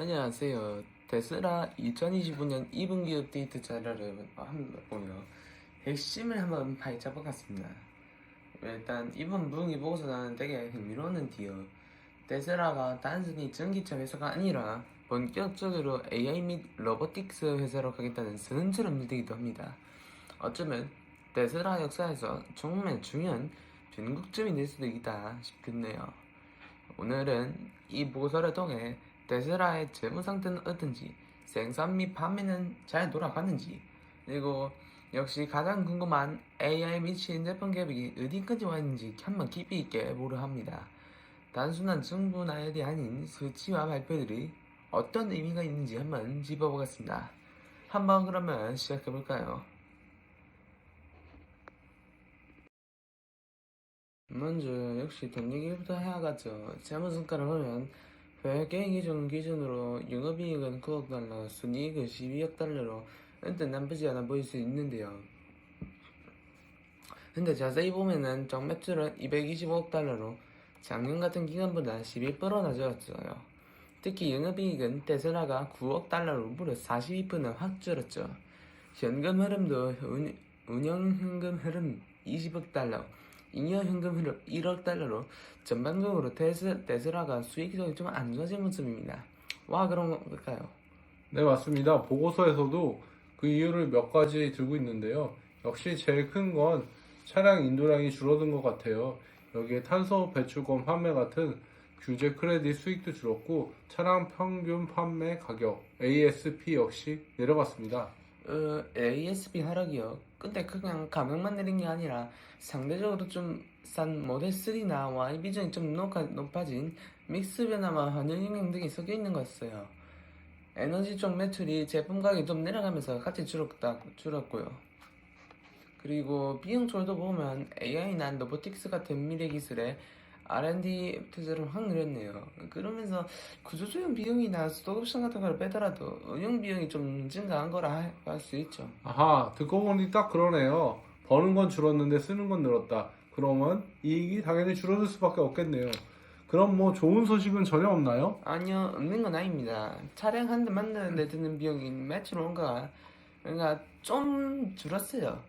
안녕하세요. 테슬라 2025년 2분기 업데이트 자료를 한번 보며 핵심을 한번 파헤쳐 보겠습니다. 일단 이번 분기 보고서는 되게 흥미로웠는데요. 테슬라가 단순히 전기차 회사가 아니라 본격적으로 AI 및 로보틱스 회사로 가겠다는 선언처럼 들리기도 합니다. 어쩌면 테슬라 역사에서 정말 중요한 변곡점이 될 수도 있다 싶겠네요. 오늘은 이 보고서를 통해 테슬라의 재무 상태는 어떤지, 생산 및 판매는 잘 돌아가는지, 그리고 역시 가장 궁금한 AI 미친 제품 계획이 어디까지 와 있는지 한번 깊이 있게 보려 합니다. 단순한 정보 나열이 아닌 수치와 발표들이 어떤 의미가 있는지 한번 짚어보겠습니다. 한번 그러면 시작해볼까요? 먼저 역시 돈 얘기부터 해야겠죠. 재무성과를 보면 회계 기준으로 영업이익은 9억 달러, 순이익은 12억 달러로 은근 나쁘지 않아 보일 수 있는데요. 근데 자세히 보면은 정매출은 225억 달러로 작년 같은 기간보다 11% 낮아졌어요. 특히 영업이익은 테슬라가 9억 달러로 무려 42%나 확 줄었죠. 현금 흐름도 운영 현금 흐름 20억 달러, 잉여 현금 흐름 1억 달러로 전반적으로 테슬라가 수익성이 좀 안 좋아진 모습입니다. 와, 그런 걸까요? 네, 맞습니다. 보고서에서도 그 이유를 몇 가지 들고 있는데요. 역시 제일 큰 건 차량 인도량이 줄어든 것 같아요. 여기에 탄소 배출권 판매 같은 규제 크레딧 수익도 줄었고, 차량 평균 판매 가격 ASP 역시 내려갔습니다. ASP 하락이요. 근데 그냥 가격만 내린 게 아니라 상대적으로 좀 싼 모델 3나 Y 비전이 좀 높아진 믹스 변화와 환율 영향 등이 섞여 있는 거였어요. 에너지 쪽 매출이 제품 가격이 좀 내려가면서 같이 줄었고요. 그리고 비용 쪽도 보면 AI나 로보틱스 같은 미래 기술에 R&D 투자를 확 늘렸네요. 그러면서 구조조정 비용이나 스톡옵션 같은 걸 빼더라도 운영 비용이 좀 증가한 거라 할 수 있죠. 아하, 듣고 보니 딱 그러네요. 버는 건 줄었는데 쓰는 건 늘었다. 그러면 이익이 당연히 줄어들 수밖에 없겠네요. 그럼 뭐 좋은 소식은 전혀 없나요? 아니요, 없는 건 아닙니다. 차량 한 대 만드는데 드는 비용이 매출 원가가 그러니까 좀 줄었어요.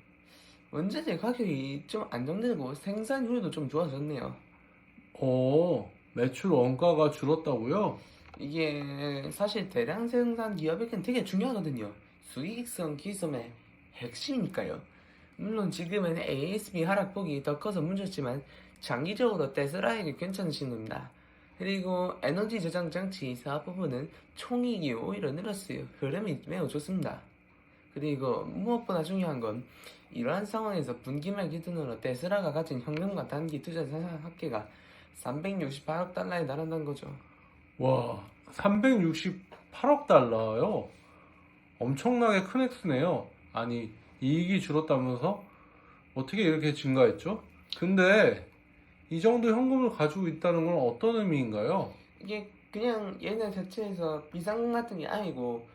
원자재 가격이 좀 안정되고 생산율도 좀 좋아졌네요. 매출 원가가 줄었다고요? 이게 사실 대량 생산 기업에겐 되게 중요하거든요. 수익성 기점의 핵심이니까요. 물론 지금은 ASP 하락폭이 더 커서 문제지만 장기적으로 테슬라에게 괜찮은 신호입니다. 그리고 에너지 저장 장치 사업 부분은 총이익이 오히려 늘었어요. 흐름이 매우 좋습니다. 그리고 무엇보다 중요한 건 이러한 상황에서 분기말 기준으로 테슬라가 가진 현금과 단기 투자 자산 합계가 368억 달러에 달한다는 거죠. 와, 368억 달러요? 엄청나게 큰 액수네요. 아니, 이익이 줄었다면서? 어떻게 이렇게 증가했죠? 근데 이 정도 현금을 가지고 있다는 건 어떤 의미인가요? 이게 그냥 얘네 자체에서 비상 같은 게 아니고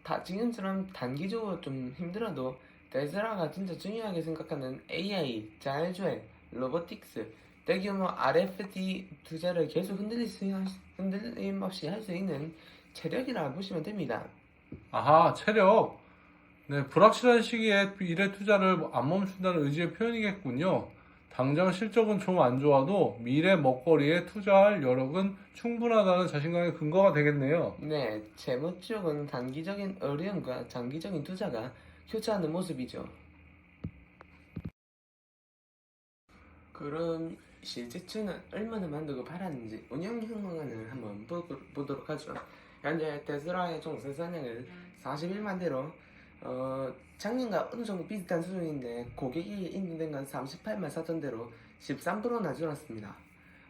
다 지금처럼 단기적으로 좀 힘들어도 테슬라가 진짜 중요하게 생각하는 AI, 자율주행, 로보틱스, 대규모 RFD 투자를 계속 흔들림 없이 할 수 있는 체력이라 보시면 됩니다. 아하, 체력. 네, 불확실한 시기에 미래 투자를 안 멈춘다는 의지의 표현이겠군요. 당장 실적은 좀 안 좋아도 미래 먹거리에 투자할 여력은 충분하다는 자신감의 근거가 되겠네요. 네, 재무 쪽은 단기적인 어려움과 장기적인 투자가 교차하는 모습이죠. 그럼 실제주는 얼마나 만들고 팔았는지 운영 현황을 한번 보도록 하죠. 현재 테슬라의 총 생산량을 41만 대로 작년과 어느 정도 비슷한 수준인데 고객이 인도된 건 38만 4천 대로 13%나 줄었습니다.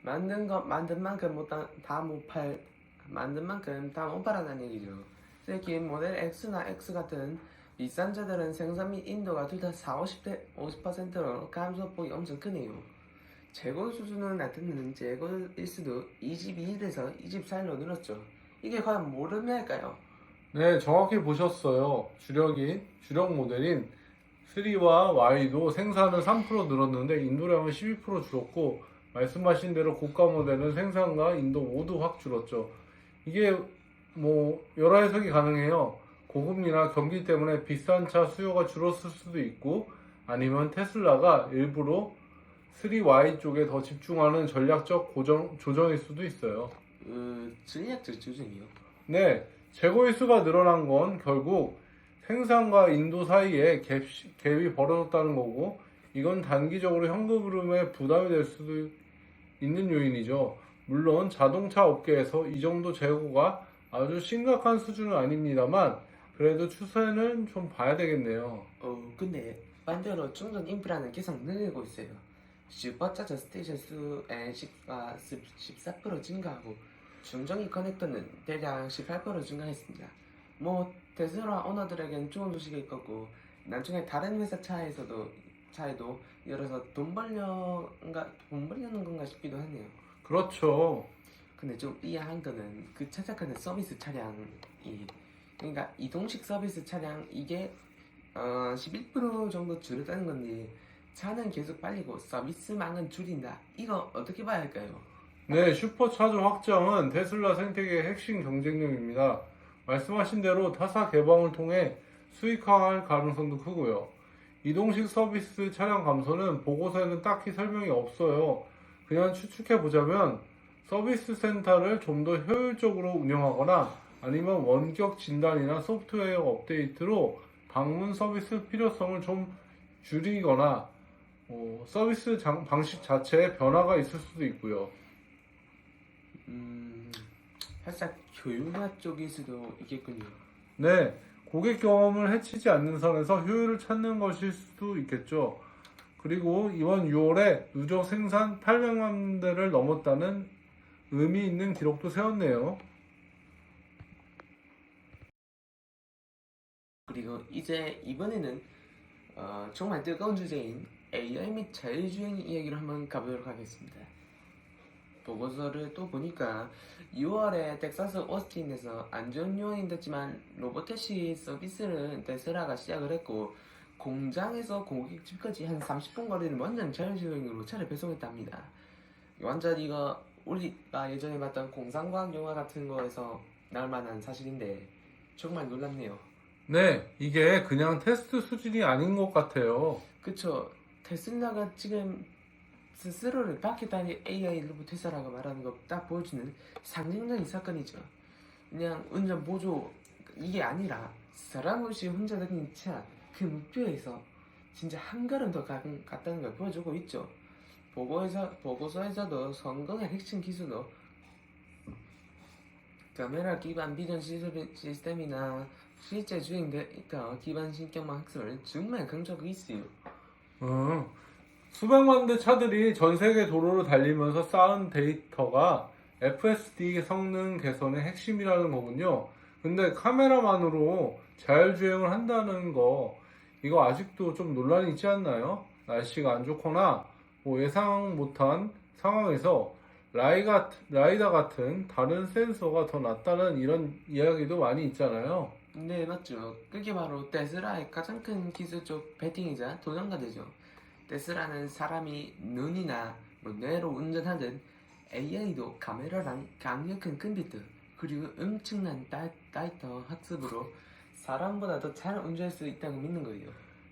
만든 만큼 다 못 팔았다는 얘기죠. 특히 모델 X나 X 같은 비싼 차들은 생산 및 인도가 둘 다 50%로 감소폭이 엄청 크네요. 재고 수준은 나타나는 재고 일수도 22일에서 24일로 늘었죠. 이게 과연 뭘 의미할까요? 네, 정확히 보셨어요. 주력 모델인 3와 Y도 생산은 3% 늘었는데 인도량은 12% 줄었고, 말씀하신 대로 고가 모델은 생산과 인도 모두 확 줄었죠. 이게 여러 해석이 가능해요. 고금리나 경기 때문에 비싼 차 수요가 줄었을 수도 있고, 아니면 테슬라가 일부러 3Y 쪽에 더 집중하는 전략적 조정일 수도 있어요. 전략적 조정이요. 네, 재고의 수가 늘어난 건 결국 생산과 인도 사이에 갭이 벌어졌다는 거고, 이건 단기적으로 현금 흐름에 부담이 될 수도 있는 요인이죠. 물론 자동차 업계에서 이 정도 재고가 아주 심각한 수준은 아닙니다만, 그래도 추세는 좀 봐야 되겠네요. 근데 반대로 충전 인프라는 계속 늘고 있어요. 슈퍼차저 스테이션 수의 14% 증가하고 충전기 커넥터는 대략 18% 증가했습니다. 테슬라 오너들에겐 좋은 소식일 거고 나중에 다른 회사 차에도 열어서 돈 벌려는 건가 싶기도 하네요. 그렇죠. 근데 좀 삐약한 거는 그 찾아가는 서비스 차량이 그러니까 이동식 서비스 차량 이게 11% 정도 줄었다는 건데 차는 계속 빨리고 서비스망은 줄인다. 이거 어떻게 봐야 할까요? 네, 슈퍼차저 확장은 테슬라 생태계의 핵심 경쟁력입니다. 말씀하신 대로 타사 개방을 통해 수익화할 가능성도 크고요. 이동식 서비스 차량 감소는 보고서에는 딱히 설명이 없어요. 그냥 추측해보자면 서비스 센터를 좀 더 효율적으로 운영하거나 아니면 원격 진단이나 소프트웨어 업데이트로 방문 서비스 필요성을 좀 줄이거나 서비스 방식 자체에 변화가 있을 수도 있고요. 살짝 교육화 쪽일 수도 있겠군요. 네, 고객 경험을 해치지 않는 선에서 효율을 찾는 것일 수도 있겠죠. 그리고 이번 6월에 누적 생산 800만 대를 넘었다는 의미 있는 기록도 세웠네요. 그리고 이제 이번에는 정말 뜨거운 주제인 AI 및 자율주행 이야기로 한번 가보도록 하겠습니다. 보고서를 또 보니까 6월에 텍사스 오스틴에서 안전 요인이 됐지만 로보택시 서비스를 테슬라가 시작을 했고 공장에서 고객 집까지 한 30분 거리를 완전 자율주행으로 차를 배송했답니다. 완전 이거 우리가 예전에 봤던 공상과학 영화 같은 거에서 나올 만한 사실인데 정말 놀랍네요. 네, 이게 그냥 테스트 수준이 아닌 것 같아요. 그쵸. 테슬라가 지금 스스로를 바뀌다니 AI 로봇 회사라고 말하는 거 딱 보여주는 상징적인 사건이죠. 그냥 운전 보조 이게 아니라 사람 없이 혼자 다니는 차 그 목표에서 진짜 한 걸음 더 갔다는 걸 보여주고 있죠. 보고서에서도 성공의 핵심 기술로 카메라 기반 비전 시스템이나 실제 주행 데이터 기반 신경망 학습을 정말 강조하고 있어요. 수백만 대 차들이 전 세계 도로를 달리면서 쌓은 데이터가 FSD 성능 개선의 핵심이라는 거군요. 근데 카메라만으로 자율주행을 한다는 거, 이거 아직도 좀 논란이 있지 않나요? 날씨가 안 좋거나 예상 못한 상황에서 라이다 같은 다른 센서가 더 낫다는 이런 이야기도 많이 있잖아요. 네, 맞죠. 그게 바로 테슬라의 가장 큰 기술적 배팅이자 도전과제죠. 테슬라는 사람이 눈이나 뇌로 운전하듯 AI도 카메라랑 강력한 컴퓨터 그리고 엄청난 데이터 학습으로 사람보다 더 잘 운전할 수 있다고 믿는 거예요.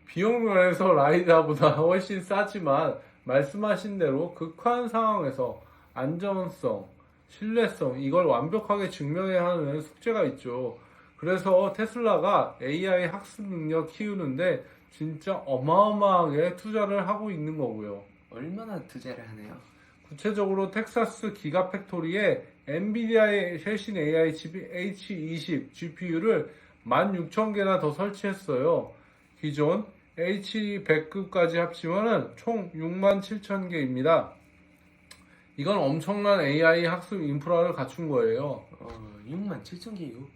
비용 면에서 라이다보다 훨씬 싸지만 말씀하신 대로 극한 상황에서 안전성, 신뢰성 이걸 완벽하게 증명해야 하는 숙제가 있죠. 그래서 테슬라가 AI 학습 능력 키우는데 진짜 어마어마하게 투자를 하고 있는 거고요. 얼마나 투자를 하네요. 구체적으로 텍사스 기가팩토리에 엔비디아의 최신 AI H20 GPU를 16,000개나 더 설치했어요. 기존 H100급까지 합치면 총 67,000개입니다. 이건 엄청난 AI 학습 인프라를 갖춘 거예요. 67,000개요?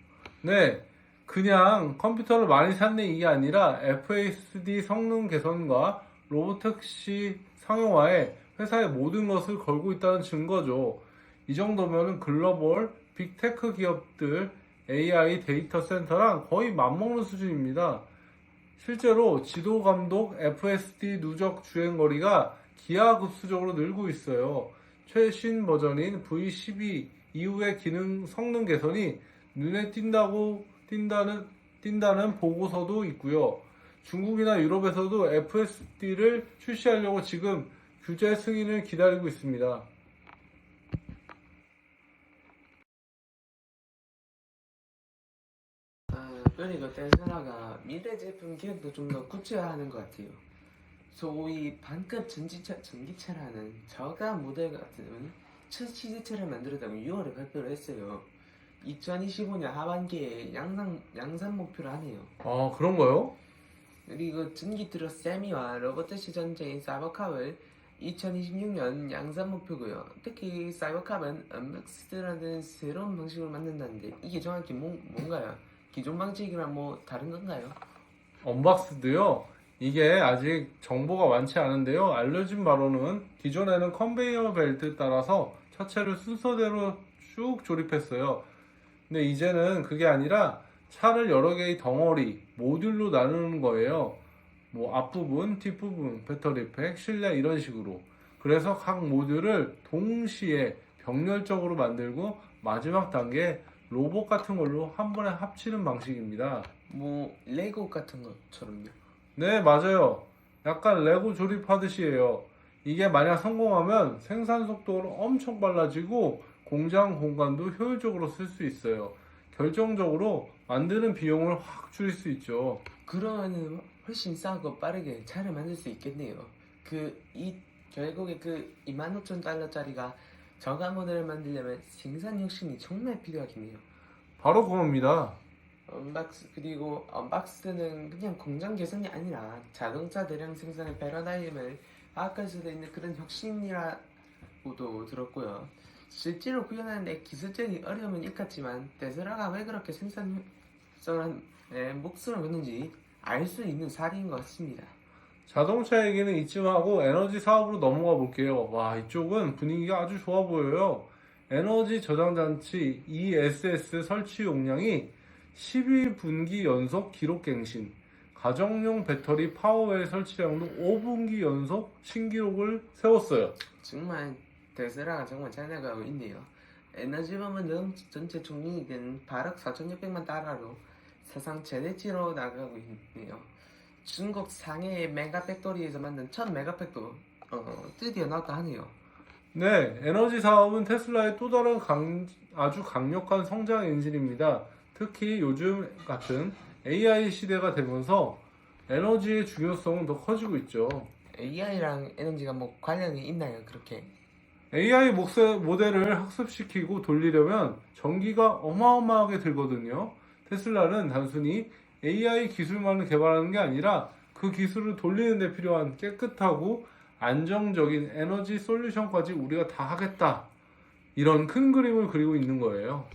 네, 그냥 컴퓨터를 많이 샀네 이게 아니라 FSD 성능 개선과 로보택시 상용화에 회사의 모든 것을 걸고 있다는 증거죠. 이 정도면 글로벌 빅테크 기업들 AI 데이터 센터랑 거의 맞먹는 수준입니다. 실제로 지도 감독 FSD 누적 주행 거리가 기하급수적으로 늘고 있어요. 최신 버전인 V12 이후의 기능 성능 개선이 눈에 띈다는 보고서도 있고요. 중국이나 유럽에서도 FSD를 출시하려고 지금 규제 승인을 기다리고 있습니다. 그리고 테슬라가 미래 제품 계획도 좀 더 구체화하는 것 같아요. 소위 반급 전기차라는 저가 모델 같은 첫 시제차를 만들었다고 6월에 발표를 했어요. 2025년 하반기에 양산 목표를 하네요. 아, 그런가요? 그리고 전기 트럭 세미와 로보택시 전체인 사이버캅을 2026년 양산 목표고요. 특히 사이버캅은 언박스라는 새로운 방식으로 만든다는데 이게 정확히 뭔가요? 기존 방식이랑 뭐 다른 건가요? 언박스도요. 이게 아직 정보가 많지 않은데요. 알려진 바로는 기존에는 컨베이어 벨트 따라서 차체를 순서대로 쭉 조립했어요. 근데 이제는 그게 아니라 차를 여러 개의 덩어리, 모듈로 나누는 거예요. 뭐 앞부분, 뒷부분, 배터리팩, 실내 이런 식으로. 그래서 각 모듈을 동시에 병렬적으로 만들고 마지막 단계 로봇 같은 걸로 한 번에 합치는 방식입니다. 뭐 레고 같은 것처럼요. 네, 맞아요. 약간 레고 조립하듯이에요. 이게 만약 성공하면 생산 속도는 엄청 빨라지고 공장 공간도 효율적으로 쓸 수 있어요. 결정적으로 만드는 비용을 확 줄일 수 있죠. 그러면은 훨씬 싸고 빠르게 차를 만들 수 있겠네요. 결국에 그 25,000달러짜리가 저가 모델을 만들려면 생산 혁신이 정말 필요하겠네요. 바로 그겁니다. 그리고 언박스는 그냥 공장 개선이 아니라 자동차 대량 생산의 패러다임을 파악할 수도 있는 그런 혁신이라고도 들었고요. 실제로 구현하는데 기술적인 어려움은 일같지만 테슬라가 왜 그렇게 생산성에 목숨을 거는지 알 수 있는 사례인 것 같습니다. 자동차 얘기는 이쯤 하고 에너지 사업으로 넘어가 볼게요. 와, 이쪽은 분위기가 아주 좋아 보여요. 에너지 저장 장치 ESS 설치 용량이 12분기 연속 기록 갱신. 가정용 배터리 파워웰 설치량도 5분기 연속 신기록을 세웠어요. 정말 테슬라가 정말 잘 나가고 있네요. 에너지 부문 전체 총이익은 8억 4,600만 달러로 세상 최대치로 나가고 있네요. 중국 상해 메가팩토리에서 만든 첫 메가팩도 드디어 나왔다 하네요. 네, 에너지 사업은 테슬라의 또 다른 아주 강력한 성장 엔진입니다. 특히 요즘 같은 AI 시대가 되면서 에너지의 중요성은 더 커지고 있죠. AI랑 에너지가 뭐 관련이 있나요? 그렇게? AI 모델을 학습시키고 돌리려면 전기가 어마어마하게 들거든요. 테슬라는 단순히 AI 기술만을 개발하는 게 아니라 그 기술을 돌리는 데 필요한 깨끗하고 안정적인 에너지 솔루션까지 우리가 다 하겠다. 이런 큰 그림을 그리고 있는 거예요.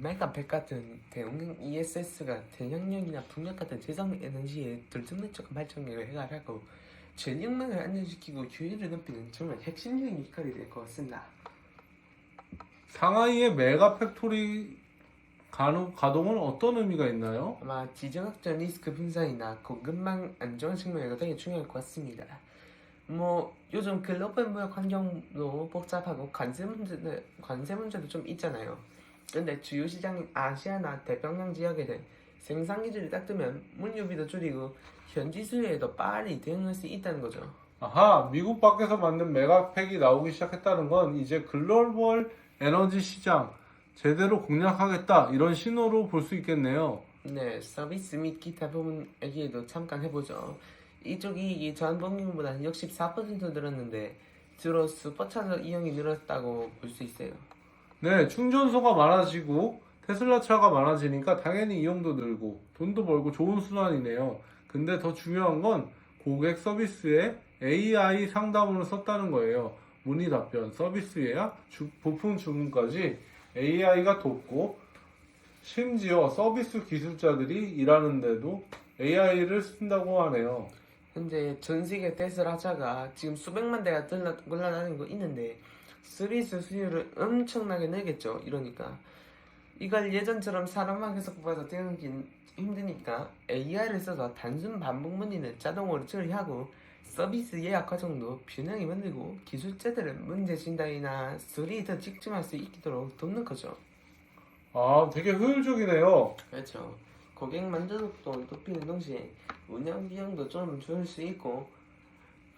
메가팩 같은 대용량 ESS가 태양력이나 풍력 같은 재생 에너지의 결정적인 발전력을 해결하고 전력망을 안정시키고 효율을 높이는 정말 핵심적인 역할이 될 것 같습니다. 상하이의 메가 팩토리 가동은 어떤 의미가 있나요? 아마 지정학적 리스크 분산이나 공급망 안정 측면에서 되게 중요할 것 같습니다. 뭐 요즘 글로벌 무역 환경도 복잡하고 관세 문제도 좀 있잖아요. 근데 주요 시장인 아시아나 태평양 지역에는 생산 기지를 딱 두면 물류비도 줄이고 현지 수요에 더 빨리 대응할 수 있다는 거죠. 아하, 미국 밖에서 만든 메가팩이 나오기 시작했다는 건 이제 글로벌 에너지 시장 제대로 공략하겠다 이런 신호로 볼 수 있겠네요. 네, 서비스 및 기타 부분 얘기도 잠깐 해보죠. 이쪽 이익이 전분기보다 64% 늘었는데 주로 슈퍼차저 이용이 늘었다고 볼 수 있어요. 네, 충전소가 많아지고 테슬라 차가 많아지니까 당연히 이용도 늘고 돈도 벌고 좋은 순환이네요. 근데 더 중요한 건 고객 서비스에 AI 상담을 썼다는 거예요. 문의 답변, 서비스 예약, 부품 주문까지 AI가 돕고 심지어 서비스 기술자들이 일하는데도 AI를 쓴다고 하네요. 현재 전 세계 테슬라차가 지금 수백만 대가 올라다니고 있는데 서비스 수요를 엄청나게 늘겠죠. 이러니까 이걸 예전처럼 사람만 계속 봐서 되긴 힘드니까 AI를 써서 단순 반복 문의는 자동으로 처리하고 서비스 예약 과정도 편하게 만들고 기술자들은 문제 진단이나 수리에 더 집중할 수 있도록 돕는 거죠. 아, 되게 효율적이네요. 그렇죠. 고객 만족도도 높이는 동시에 운영 비용도 좀 줄일 수 있고,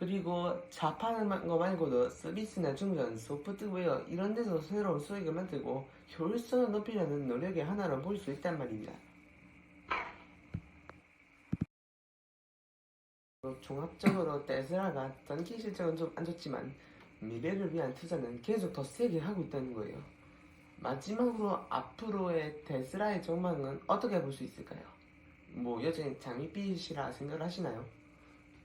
그리고 자파는 거 말고도 서비스나 충전, 소프트웨어 이런 데서 새로운 수익을 만들고 효율성을 높이려는 노력의 하나로 볼 수 있단 말입니다. 종합적으로 테슬라가 단기 실적은 좀 안 좋지만 미래를 위한 투자는 계속 더 세게 하고 있다는 거예요. 마지막으로 앞으로의 테슬라의 전망은 어떻게 볼 수 있을까요? 뭐 여전히 장밋빛이라 생각을 하시나요?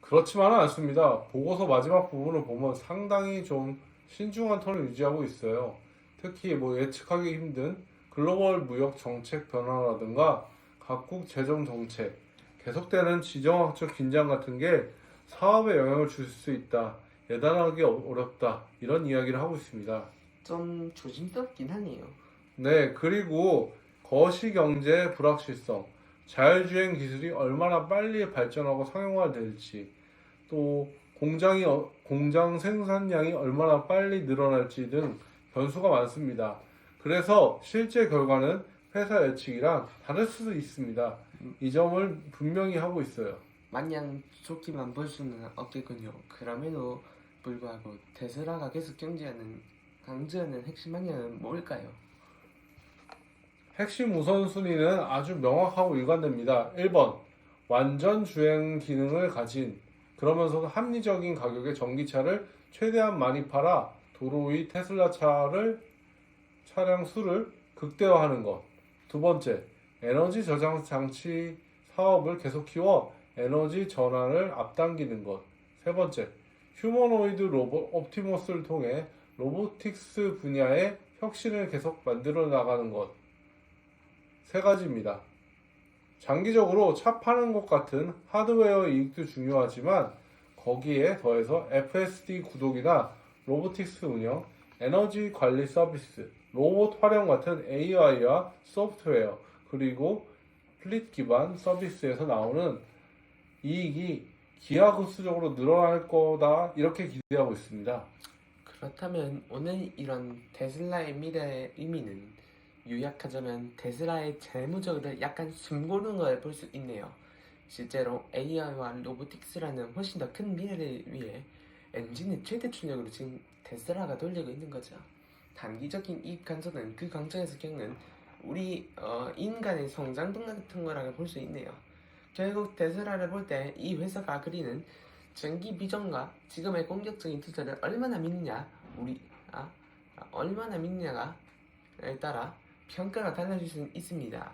그렇지만은 않습니다. 보고서 마지막 부분을 보면 상당히 좀 신중한 톤을 유지하고 있어요. 특히 뭐 예측하기 힘든 글로벌 무역 정책 변화라든가 각국 재정 정책, 계속되는 지정학적 긴장 같은 게 사업에 영향을 줄 수 있다. 예단하기 어렵다. 이런 이야기를 하고 있습니다. 좀 조심스럽긴 하네요. 네, 그리고 거시경제 불확실성, 자율주행 기술이 얼마나 빨리 발전하고 상용화될지, 또 공장 생산량이 얼마나 빨리 늘어날지 등 변수가 많습니다. 그래서 실제 결과는 회사 예측이랑 다를 수도 있습니다. 이 점을 분명히 하고 있어요. 마냥 좋기만 볼 수는 없겠군요. 그럼에도 불구하고 테슬라가 계속 강조하는 핵심 방향은 뭘까요? 핵심 우선순위는 아주 명확하고 일관됩니다. 1번, 완전 주행 기능을 가진 그러면서도 합리적인 가격의 전기차를 최대한 많이 팔아 도로 위 테슬라 차량 수를 극대화하는 것. 두 번째, 에너지 저장 장치 사업을 계속 키워 에너지 전환을 앞당기는 것. 세 번째, 휴머노이드 로봇 옵티머스를 통해 로보틱스 분야의 혁신을 계속 만들어 나가는 것. 세 가지입니다. 장기적으로 차 파는 것 같은 하드웨어 이익도 중요하지만 거기에 더해서 FSD 구독이나 로보틱스 운영, 에너지 관리 서비스, 로봇 활용 같은 AI와 소프트웨어, 그리고 플릿 기반 서비스에서 나오는 이익이 기하급수적으로 늘어날 거다 이렇게 기대하고 있습니다. 그렇다면 오늘 이런 테슬라의 미래의 의미는 요약하자면 테슬라의 재무적으로 약간 숨고르는 걸 볼 수 있네요. 실제로 AI와 로보틱스라는 훨씬 더 큰 미래를 위해 엔진을 최대 출력으로 지금 테슬라가 돌리고 있는 거죠. 단기적인 이익 감소는 그 광장에서 겪는 우리 인간의 성장동 같은 거라고 볼 수 있네요. 결국 테슬라를 볼 때 이 회사가 그리는 전기 비전과 지금의 공격적인 투자를 얼마나 믿느냐, 얼마나 믿느냐에 따라 평가가 달라질 수 있습니다.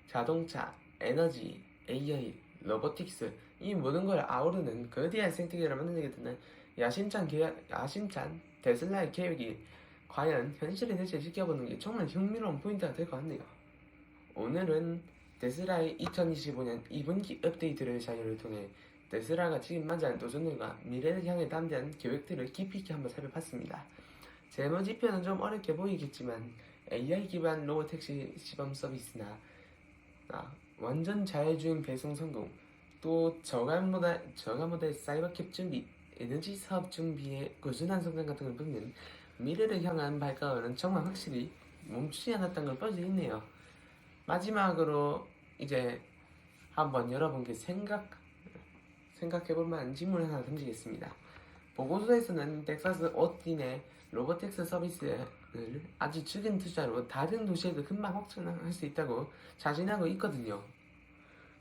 자동차, 에너지, AI, 로보틱스 이 모든 걸 아우르는 거대한 생태계를 만들게 되는 야심찬 테슬라의 계획이 과연 현실에 될지 지켜보는 게 정말 흥미로운 포인트가 될 것 같네요. 오늘은 테슬라의 2025년 2분기 업데이트를 자료를 통해 테슬라가 지금 맞이하는 도전들과 미래를 향해 담대한 계획들을 깊이 있게 한번 살펴봤습니다. 재무지표는 좀 어렵게 보이겠지만 AI 기반 로보택시 시범 서비스나 완전 자율주행 배송 성공, 또 저가 모델 사이버캡 준비, 에너지 사업 준비의 꾸준한 성장 같은 걸 보면 미래를 향한 발걸음은 정말 확실히 멈추지 않았다는 걸 볼 수 있네요. 마지막으로 이제 한번 여러분께 생각해볼 만한 질문을 하나 던지겠습니다. 보고서에서는 텍사스 오틴의 로보택스 서비스를 아주 적은 투자로 다른 도시에도 금방 확장할 수 있다고 자신하고 있거든요.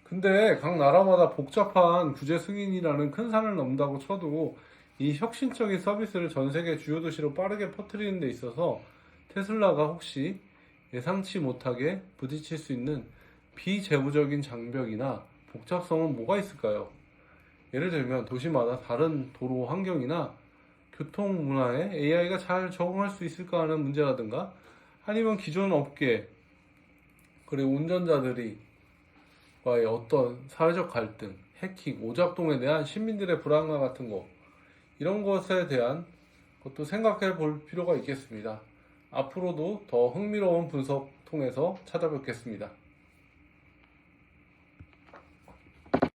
근데 각 나라마다 복잡한 구제 승인이라는 큰 산을 넘는다고 쳐도 이 혁신적인 서비스를 전 세계 주요 도시로 빠르게 퍼뜨리는 데 있어서 테슬라가 혹시 예상치 못하게 부딪힐 수 있는 비재무적인 장벽이나 복잡성은 뭐가 있을까요? 예를 들면 도시마다 다른 도로 환경이나 교통 문화에 AI가 잘 적응할 수 있을까 하는 문제라든가 아니면 기존 업계 그리고 운전자들이 과의 어떤 사회적 갈등, 해킹, 오작동에 대한 시민들의 불안감 같은 거 이런 것에 대한 것도 생각해 볼 필요가 있겠습니다. 앞으로도 더 흥미로운 분석 통해서 찾아뵙겠습니다.